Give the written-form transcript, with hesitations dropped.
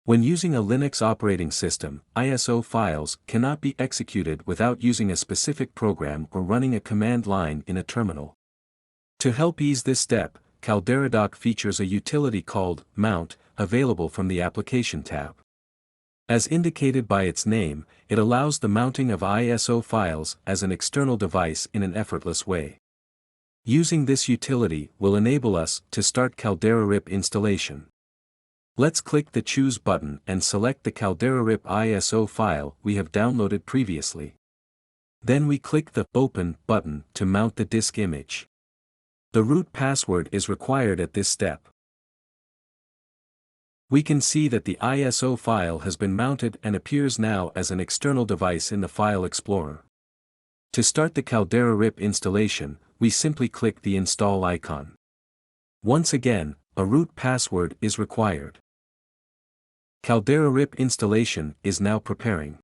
When using a Linux operating system, ISO files cannot be executed without using a specific program or running a command line in a terminal. To help ease this step, CalderaDock features a utility called Mount, available from the Application tab. As indicated by its name, it allows the mounting of ISO files as an external device in an effortless way. Using this utility will enable us to start CalderaRIP installation. Let's click the Choose button and select the CalderaRIP ISO file we have downloaded previously. Then we click the Open button to mount the disk image. The root password is required at this step. We can see that the ISO file has been mounted and appears now as an external device in the File Explorer. To start the CalderaRIP installation, we simply click the Install icon. Once again, a root password is required. CalderaRIP installation is now preparing.